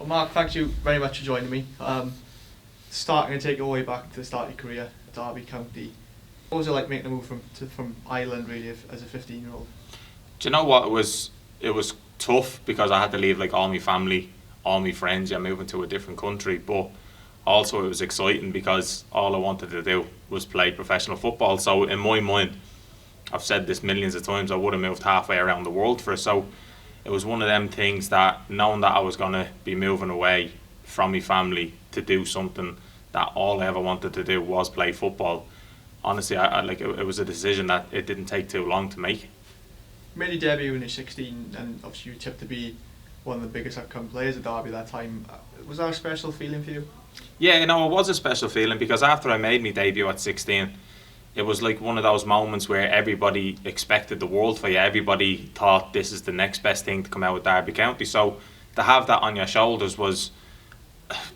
Mark, thank you very much for joining me. Starting to take you all the way back to the start of your career at Derby County. What was it like making a move from Ireland really as a 15-year-old? Do you know what, it was tough because I had to leave like all my family, all my friends, moving to a different country, but also it was exciting because all I wanted to do was play professional football. So in my mind, I've said this millions of times, I would have moved halfway around the world for it. So it was one of them things that, knowing that I was going to be moving away from my family to do something that all I ever wanted to do was play football, honestly, it was a decision that it didn't take too long to make. You made your debut when you're 16, and obviously you were tipped to be one of the biggest upcoming players at Derby at that time. Was that a special feeling for you? Yeah, it was a special feeling because after I made my debut at 16, it was like one of those moments where everybody expected the world for you. Everybody thought this is the next best thing to come out with Derby County. So to have that on your shoulders was,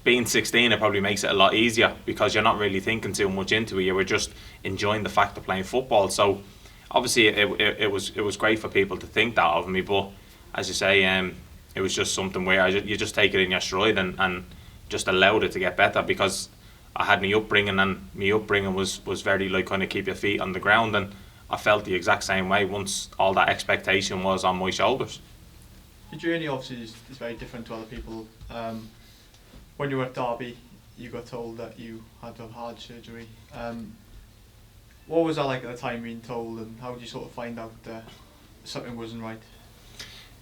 being 16, it probably makes it a lot easier because you're not really thinking too much into it. You were just enjoying the fact of playing football. So obviously it was great for people to think that of me. But as you say, it was just something where you just take it in your stride and just allowed it to get better because I had my upbringing, and my upbringing was very like kind of keep your feet on the ground, and I felt the exact same way once all that expectation was on my shoulders. Your journey obviously is very different to other people. When you were at Derby, you got told that you had to have heart surgery. What was that like at the time being told, and how did you sort of find out that something wasn't right?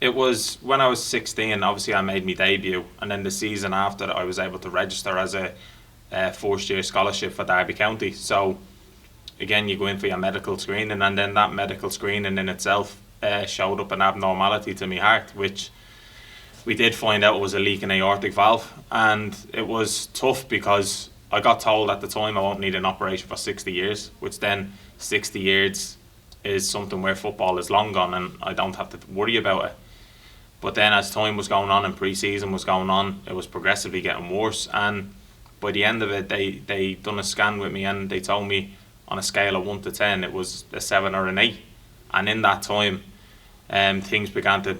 It was when I was 16, obviously I made my debut, and then the season after I was able to register as a first year scholarship for Derby County. So again, you go in for your medical screening, and then that medical screening in itself showed up an abnormality to my heart, which we did find out was a leak in aortic valve. And it was tough because I got told at the time I won't need an operation for 60 years, which then 60 years is something where football is long gone and I don't have to worry about it. But then as time was going on and pre-season was going on, it was progressively getting worse, and by the end of it they done a scan with me and they told me on a scale of 1 to 10 it was a 7 or an 8. And in that time things began to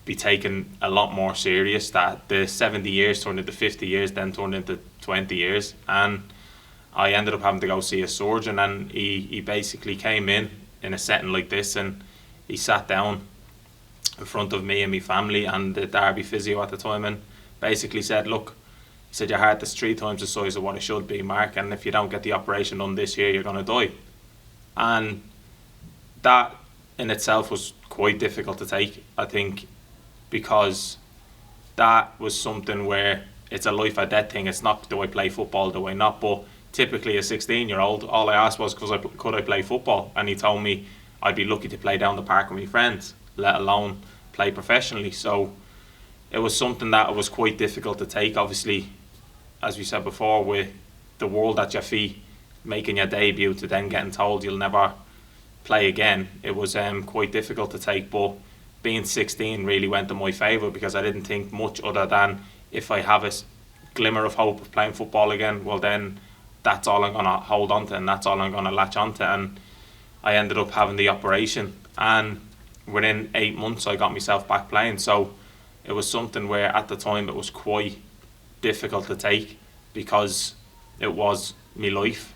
be taken a lot more serious, that the 70 years turned into 50 years, then turned into 20 years, and I ended up having to go see a surgeon. And he basically came in a setting like this, and he sat down in front of me and my family and the Derby physio at the time and basically said, look, he said, your heart is 3 times the size of what it should be, Mark, and if you don't get the operation done this year, you're going to die. And that in itself was quite difficult to take, I think, because that was something where it's a life or death thing. It's not, do I play football, do I not? But typically a 16-year-old, all I asked was, could I play football? And he told me I'd be lucky to play down the park with my friends, let alone play professionally. So it was something that was quite difficult to take. Obviously, as we said before, with the world at your feet, making your debut to then getting told you'll never play again, it was quite difficult to take. But being 16 really went in my favour because I didn't think much other than, if I have a glimmer of hope of playing football again, well then that's all I'm going to hold on to and that's all I'm going to latch on to. And I ended up having the operation, and within 8 months I got myself back playing. So it was something where at the time it was quite difficult to take because it was my life.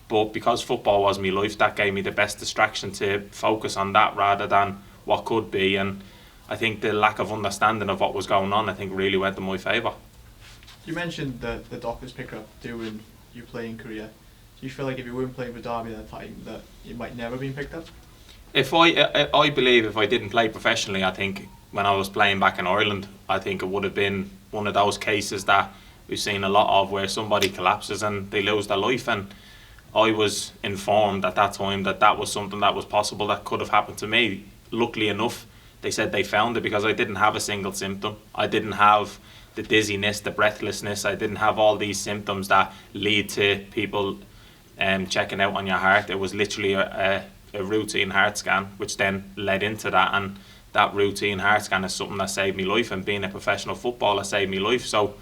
But because football was my life, that gave me the best distraction to focus on that rather than what could be. And I think the lack of understanding of what was going on, I think, really went in my favour. You mentioned that the doctors pick up during your playing career. Do you feel like if you weren't playing for Derby at that time that you might never been picked up? I believe if I didn't play professionally, I think when I was playing back in Ireland, I think it would have been one of those cases that we've seen a lot of where somebody collapses and they lose their life. And I was informed at that time that that was something that was possible, that could have happened to me. Luckily enough, they said they found it because I didn't have a single symptom. I didn't have the dizziness, the breathlessness. I didn't have all these symptoms that lead to people checking out on your heart. It was literally a routine heart scan, which then led into that. And that routine heart scan is something that saved me life, and being a professional footballer saved me life. So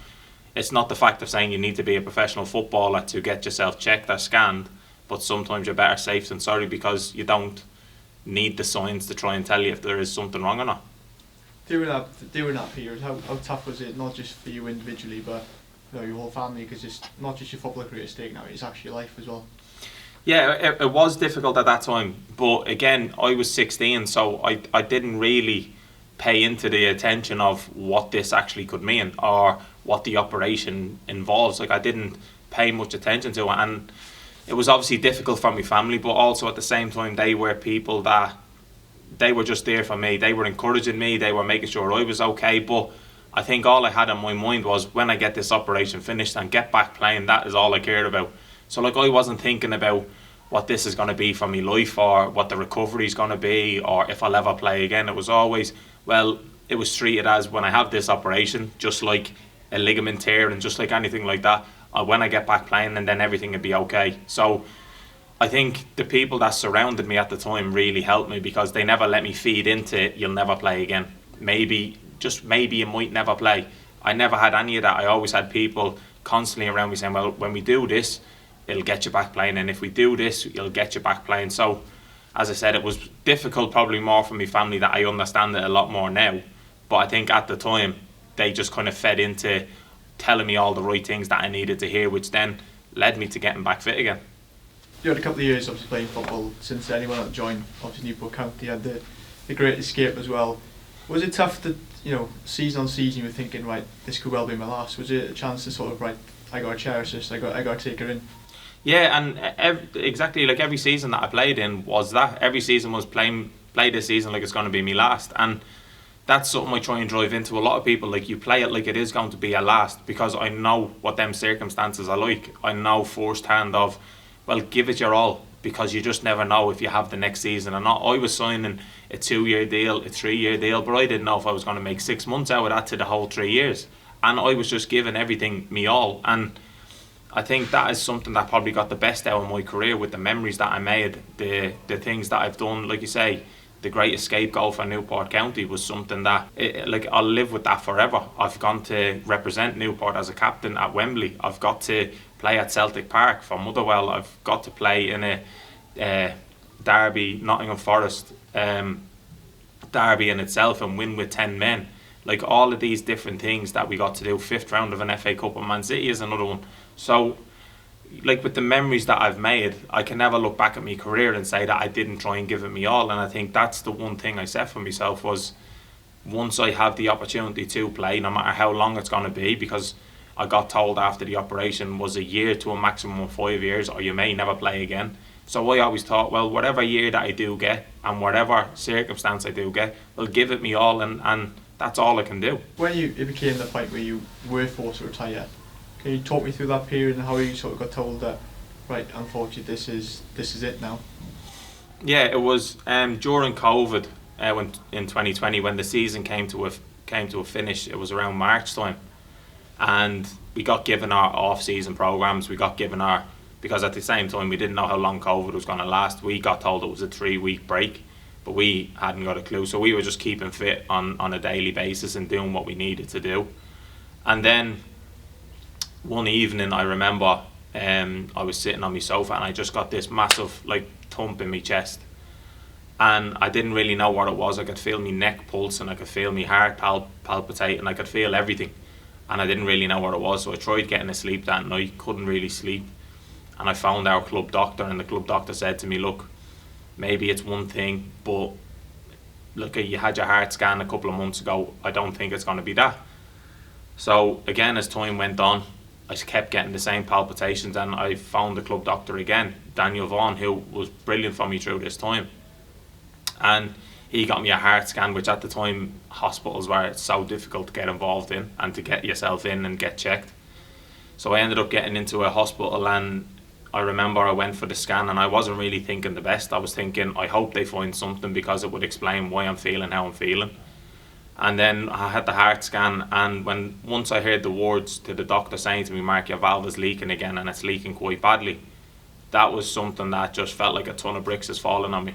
it's not the fact of saying you need to be a professional footballer to get yourself checked or scanned, but sometimes you're better safe than sorry because you don't need the signs to try and tell you if there is something wrong or not. During that period, how tough was it? Not just for you individually, but your whole family, because it's not just your football career at stake now; it's actually your life as well. Yeah, it was difficult at that time, but again, I was 16, so I didn't really pay into the attention of what this actually could mean or what the operation involves. Like, I didn't pay much attention to it, and it was obviously difficult for my family, but also at the same time, they were people that they were just there for me. They were encouraging me, they were making sure I was okay, but I think all I had in my mind was, when I get this operation finished and get back playing, that is all I cared about. So like, I wasn't thinking about what this is going to be for my life, or what the recovery is going to be, or if I'll ever play again. It was always, well, it was treated as, when I have this operation, just like a ligament tear and just like anything like that, when I get back playing, and then everything will be okay. So I think the people that surrounded me at the time really helped me, because they never let me feed into, you'll never play again. Maybe, just maybe you might never play. I never had any of that. I always had people constantly around me saying, well, when we do this, it'll get you back playing, and if we do this, it'll get you back playing. So, as I said, it was difficult, probably more for my family, that I understand it a lot more now. But I think at the time, they just kind of fed into telling me all the right things that I needed to hear, which then led me to getting back fit again. You had a couple of years obviously playing football since anyone that joined, obviously Newport County had the Great Escape as well. Was it tough that, season on season you were thinking, right, this could well be my last? Was it a chance to sort of, right, I got to cherish this, I got to take her in? Yeah, and exactly, like, every season that I played in was that. Every season was play this season like it's going to be my last. And that's something I try and drive into a lot of people. Like, you play it like it is going to be a last, because I know what them circumstances are like. I know firsthand of, well, give it your all, because you just never know if you have the next season or not. I was signing a 2-year deal, a 3-year deal, but I didn't know if I was going to make 6 months out of that to the whole 3 years. And I was just giving everything me all. And I think that is something that probably got the best out of my career, with the memories that I made, the things that I've done. Like you say, the Great Escape goal for Newport County was something that, I'll live with that forever. I've gone to represent Newport as a captain at Wembley. I've got to play at Celtic Park for Motherwell. I've got to play in a derby, Nottingham Forest derby in itself, and win with 10 men. Like, all of these different things that we got to do. 5th round of an FA Cup, and Man City is another one. So, like, with the memories that I've made, I can never look back at my career and say that I didn't try and give it me all. And I think that's the one thing I set for myself, was, once I have the opportunity to play, no matter how long it's going to be, because I got told after the operation was a year to a maximum of 5 years, or you may never play again. So I always thought, well, whatever year that I do get, and whatever circumstance I do get, well, give it me all, and that's all I can do. When it became the point where you were forced to retire, can you talk me through that period and how you sort of got told that, right, unfortunately, this is it now? Yeah, it was during COVID, when in 2020, when the season came to a finish. It was around March time, and we got given our off-season programs. We got given because at the same time we didn't know how long COVID was going to last. We got told it was a 3-week break, but we hadn't got a clue. So we were just keeping fit on a daily basis and doing what we needed to do. And then one evening, I remember I was sitting on my sofa, and I just got this massive thump in my chest, and I didn't really know what it was. I could feel my neck pulsing, I could feel my heart palpitating, I could feel everything, and I didn't really know what it was. So I tried getting to sleep that night, couldn't really sleep, and I found our club doctor, and the club doctor said to me, look, maybe it's one thing, but look, you had your heart scan a couple of months ago, I don't think it's going to be that. So again, as time went on, I kept getting the same palpitations, and I found the club doctor again, Daniel Vaughan, who was brilliant for me through this time. And he got me a heart scan, which at the time hospitals were so difficult to get involved in and to get yourself in and get checked. So I ended up getting into a hospital, and I remember I went for the scan, and I wasn't really thinking the best. I was thinking, I hope they find something, because it would explain why I'm feeling how I'm feeling. And then I had the heart scan, and once I heard the words to the doctor saying to me, Mark, your valve is leaking again, and it's leaking quite badly, that was something that just felt like a ton of bricks has fallen on me.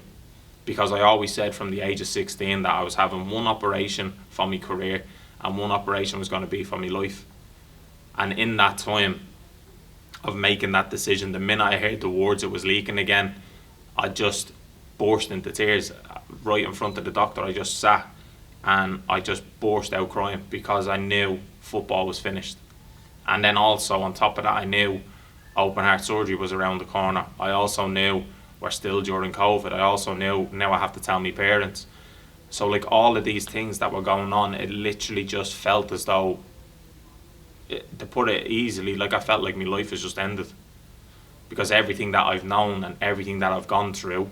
Because I always said from the age of 16 that I was having one operation for my career, and one operation was going to be for my life. And in that time of making that decision, the minute I heard the words it was leaking again, I just burst into tears right in front of the doctor. I just sat and I just burst out crying because I knew football was finished. And then also on top of that, I knew open heart surgery was around the corner. I also knew we're still during COVID. I also knew now I have to tell my parents. So like all of these things that were going on, it literally just felt as though, to put it easily, like I felt like my life has just ended. Because everything that I've known and everything that I've gone through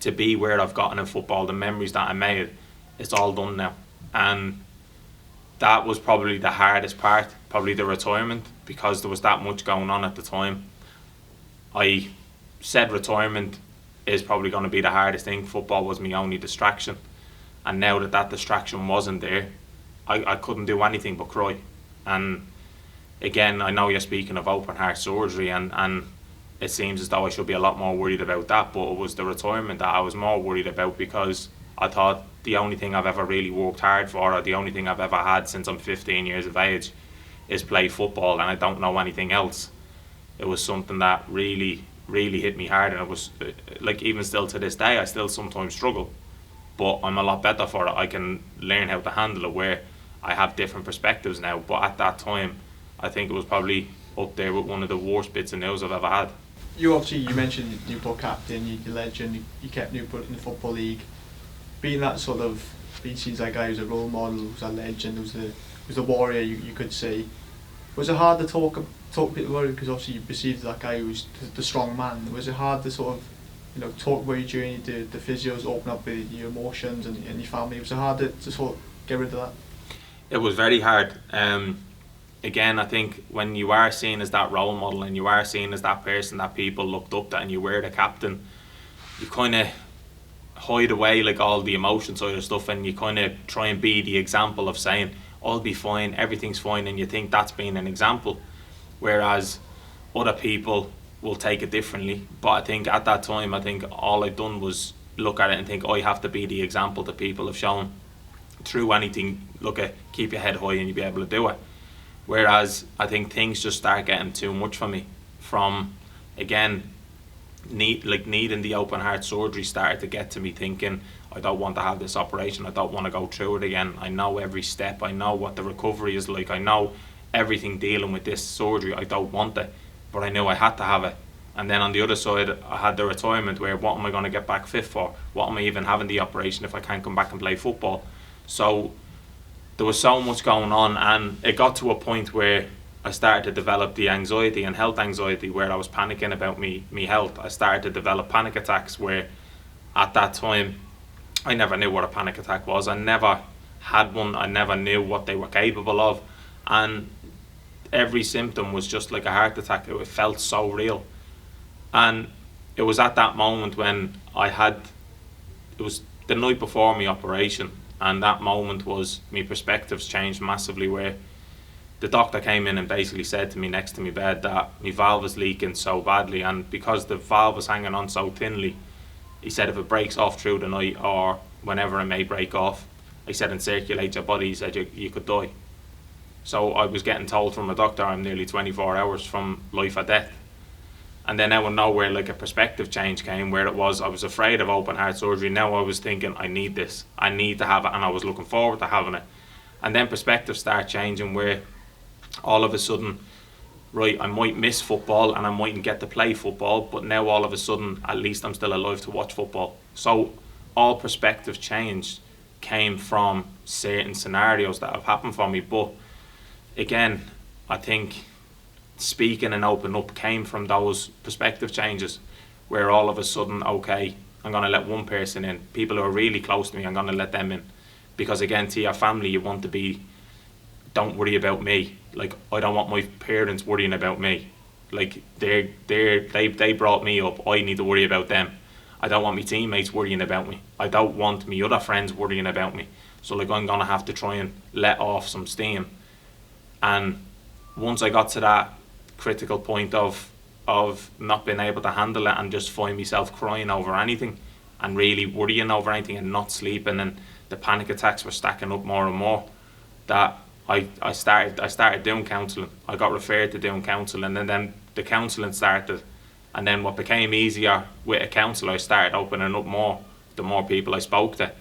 to be where I've gotten in football, the memories that I made, it's all done now. And that was probably the hardest part, probably the retirement, because there was that much going on at the time. I said retirement is probably going to be the hardest thing. Football was my only distraction. And now that that distraction wasn't there, I couldn't do anything but cry. And again, I know you're speaking of open heart surgery, and it seems as though I should be a lot more worried about that, but it was the retirement that I was more worried about, because I thought the only thing I've ever really worked hard for, or the only thing I've ever had since I'm 15 years of age, is play football, and I don't know anything else. It was something that really, really hit me hard, and it was like, even still to this day, I still sometimes struggle, but I'm a lot better for it. I can learn how to handle it, where I have different perspectives now. But at that time, I think it was probably up there with one of the worst bits of news I've ever had. You mentioned Newport captain, your legend, you kept Newport in the Football League. Being seen as a guy who's a role model, who's a legend, who's a warrior, you could say. Was it hard to talk to people about it, because obviously you perceived that guy who's the strong man? Was it hard to sort of, talk about your journey, the physios, open up your emotions and your family? Was it hard to sort of get rid of that? It was very hard. Again, I think when you are seen as that role model, and you are seen as that person that people looked up to, and you were the captain, you kind of hide away like all the emotion side of stuff, and you kind of try and be the example of saying, I'll be fine, everything's fine, and you think that's being an example, whereas other people will take it differently. But I think at that time, I think all I'd done was look at it and think, I have to be the example that people have shown through anything. Look at, keep your head high and you'll be able to do it. Whereas I think things just start getting too much for me. From, again, needing the open heart surgery started to get to me, thinking, I don't want to have this operation, I don't want to go through it again. I know every step, I know what the recovery is like, I know everything dealing with this surgery. I don't want it, but I knew I had to have it. And then on the other side, I had the retirement, where what am I going to get back fit for? What am I even having the operation if I can't come back and play football? So there was so much going on, and it got to a point where I started to develop the anxiety and health anxiety, where I was panicking about me health. I started to develop panic attacks, where at that time I never knew what a panic attack was. I never had one. I never knew what they were capable of, and every symptom was just like a heart attack. It felt so real. And it was at that moment when it was the night before my operation, and that moment was, my perspectives changed massively, where the doctor came in and basically said to me next to my bed that my valve was leaking so badly, and because the valve was hanging on so thinly, he said if it breaks off through the night, or whenever it may break off, he said, and circulate your body, he said you could die. So I was getting told from a doctor I'm nearly 24 hours from life or death. And then out of nowhere, like a perspective change came, where it was, I was afraid of open heart surgery. Now I was thinking, I need this, I need to have it, and I was looking forward to having it. And then perspectives start changing, where all of a sudden, right, I might miss football and I mightn't get to play football, but now all of a sudden, at least I'm still alive to watch football. So all perspective change came from certain scenarios that have happened for me. But again, I think speaking and open up came from those perspective changes, where all of a sudden, okay, I'm going to let one person in. People who are really close to me, I'm going to let them in. Because again, to your family, you want to be, don't worry about me. Like, I don't want my parents worrying about me. Like, they brought me up, I need to worry about them. I don't want my teammates worrying about me. I don't want my other friends worrying about me. So like, I'm going to have to try and let off some steam. And once I got to that critical point of not being able to handle it, and just find myself crying over anything, and really worrying over anything, and not sleeping, and the panic attacks were stacking up more and more, that I started doing counselling. I got referred to doing counselling, and then the counselling started. And then what became easier with a counsellor, I started opening up more, the more people I spoke to.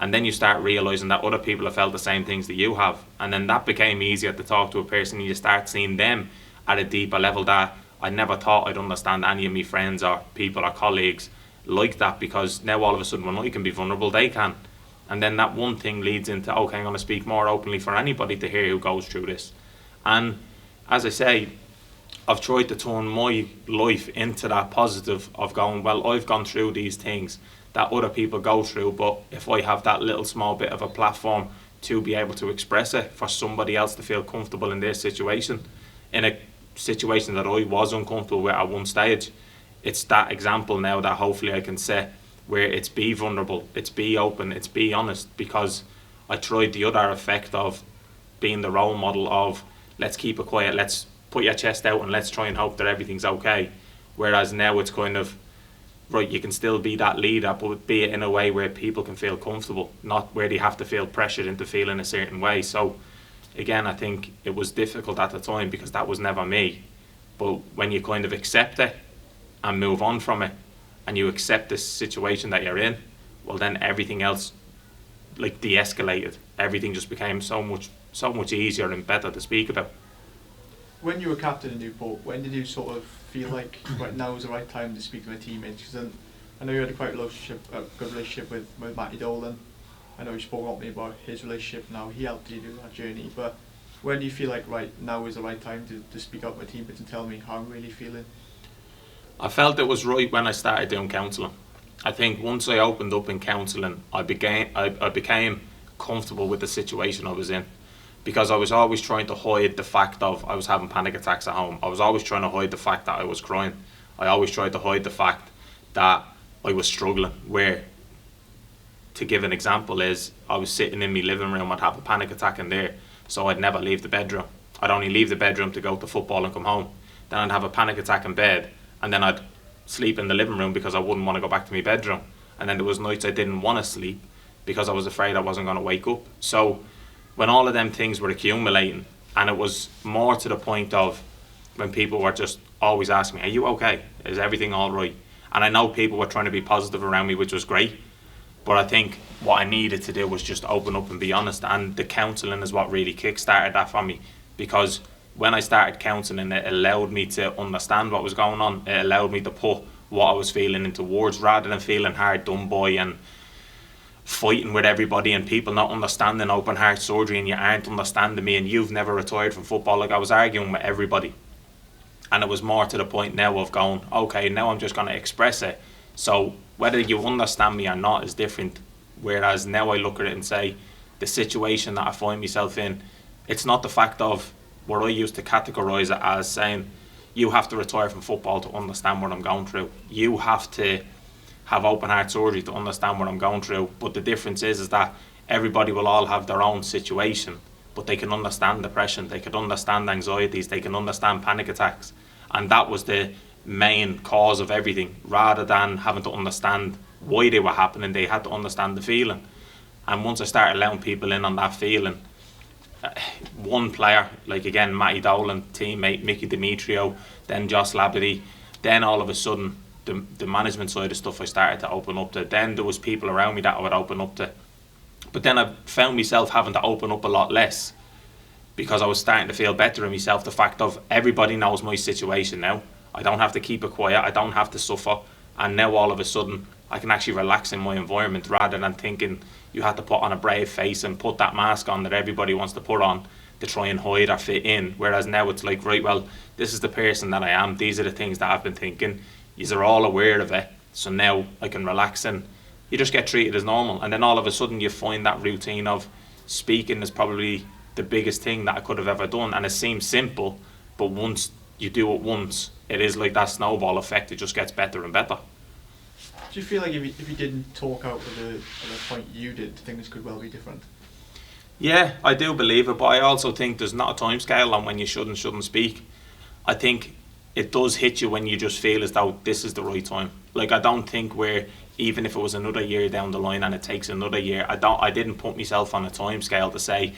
And then you start realising that other people have felt the same things that you have. And then that became easier to talk to a person, and you start seeing them at a deeper level that I never thought I'd understand any of my friends or people or colleagues like that, because now all of a sudden when I can be vulnerable, they can. And then that one thing leads into, okay, I'm going to speak more openly for anybody to hear who goes through this. And as I say, I've tried to turn my life into that positive of going, well, I've gone through these things that other people go through, but if I have that little small bit of a platform to be able to express it for somebody else to feel comfortable in their situation, in a situation that I was uncomfortable with at one stage, it's that example now that hopefully I can set, where it's be vulnerable, it's be open, it's be honest, because I tried the other effect of being the role model of let's keep it quiet, let's put your chest out and let's try and hope that everything's okay. Whereas now it's kind of, right, you can still be that leader, but be it in a way where people can feel comfortable, not where they have to feel pressured into feeling a certain way. So again, I think it was difficult at the time because that was never me. But when you kind of accept it and move on from it, and you accept the situation that you're in, well then everything else like de-escalated. Everything just became so much easier and better to speak about. When you were captain in Newport, when did you sort of feel like right now is the right time to speak to my teammates? Because I know you had a quite good relationship with Matty Dolan. I know you spoke openly about his relationship now. He helped you do that journey. But when do you feel like right now is the right time to speak up to my teammates and tell me how I'm really feeling? I felt it was right when I started doing counselling. I think once I opened up in counselling, I became comfortable with the situation I was in, because I was always trying to hide the fact of I was having panic attacks at home. I was always trying to hide the fact that I was crying. I always tried to hide the fact that I was struggling. Where, to give an example, is I was sitting in my living room, I'd have a panic attack in there, so I'd never leave the bedroom. I'd only leave the bedroom to go to football and come home. Then I'd have a panic attack in bed, and then I'd sleep in the living room because I wouldn't want to go back to my bedroom. And then there was nights I didn't want to sleep because I was afraid I wasn't going to wake up. So when all of them things were accumulating, and it was more to the point of when people were just always asking me, are you okay? Is everything all right? And I know people were trying to be positive around me, which was great. But I think what I needed to do was just open up and be honest. And the counselling is what really kick-started that for me. Because when I started counselling, it allowed me to understand what was going on. It allowed me to put what I was feeling into words, rather than feeling hard done by and fighting with everybody and people not understanding open heart surgery, and you aren't understanding me and you've never retired from football. Like, I was arguing with everybody. And it was more to the point now of going, okay, now I'm just going to express it. So whether you understand me or not is different. Whereas now I look at it and say, the situation that I find myself in, it's not the fact of where I used to categorise it as saying, you have to retire from football to understand what I'm going through. You have to have open heart surgery to understand what I'm going through. But the difference is that everybody will all have their own situation, but they can understand depression, they can understand anxieties, they can understand panic attacks. And that was the main cause of everything. Rather than having to understand why they were happening, they had to understand the feeling. And once I started allowing people in on that feeling, one player, like again Matty Dolan, teammate Mickey Demetrio, then Joss Labadie, then all of a sudden the management side of stuff I started to open up to. Then there was people around me that I would open up to. But then I found myself having to open up a lot less, because I was starting to feel better in myself. The fact of everybody knows my situation now. I don't have to keep it quiet, I don't have to suffer. And now all of a sudden I can actually relax in my environment, rather than thinking you have to put on a brave face and put that mask on that everybody wants to put on to try and hide or fit in. Whereas now it's like, right, well, this is the person that I am, these are the things that I've been thinking, you're all aware of it, so now I can relax and you just get treated as normal. And then all of a sudden you find that routine of speaking is probably the biggest thing that I could have ever done. And it seems simple, but once you do it once, it is like that snowball effect, it just gets better and better. Do you feel like if you didn't talk out at the point you did, things could well be different? Yeah, I do believe it, but I also think there's not a time scale on when you should and shouldn't speak. I think it does hit you when you just feel as though this is the right time. Like, I don't think where, even if it was another year down the line and it takes another year, I didn't put myself on a time scale to say,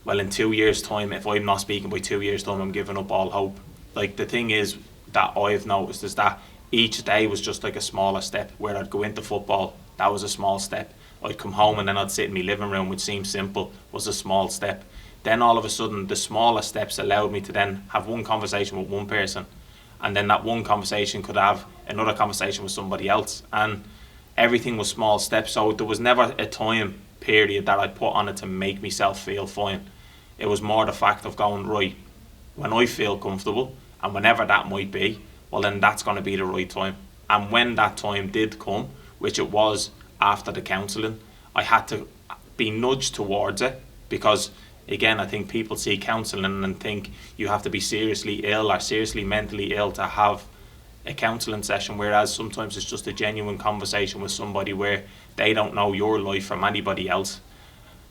well, in 2 years' time, if I'm not speaking by 2 years' time, I'm giving up all hope. Like, the thing is that I've noticed is that each day was just like a smaller step. Where I'd go into football, that was a small step. I'd come home and then I'd sit in my living room, which seemed simple, was a small step. Then all of a sudden, the smaller steps allowed me to then have one conversation with one person, and then that one conversation could have another conversation with somebody else, and everything was small steps. So there was never a time period that I put on it to make myself feel fine. It was more the fact of going, right, when I feel comfortable, and whenever that might be, well then that's going to be the right time. And when that time did come, which it was after the counselling, I had to be nudged towards it, because again, I think people see counselling and think you have to be seriously ill or seriously mentally ill to have a counselling session, whereas sometimes it's just a genuine conversation with somebody where they don't know your life from anybody else.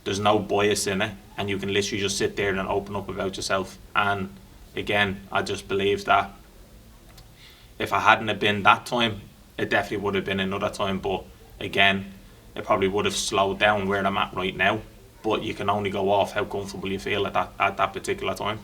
There's no bias in it, and you can literally just sit there and open up about yourself. And again, I just believe that if I hadn't have been that time, it definitely would have been another time. But again, it probably would have slowed down where I'm at right now. But you can only go off how comfortable you feel at that particular time.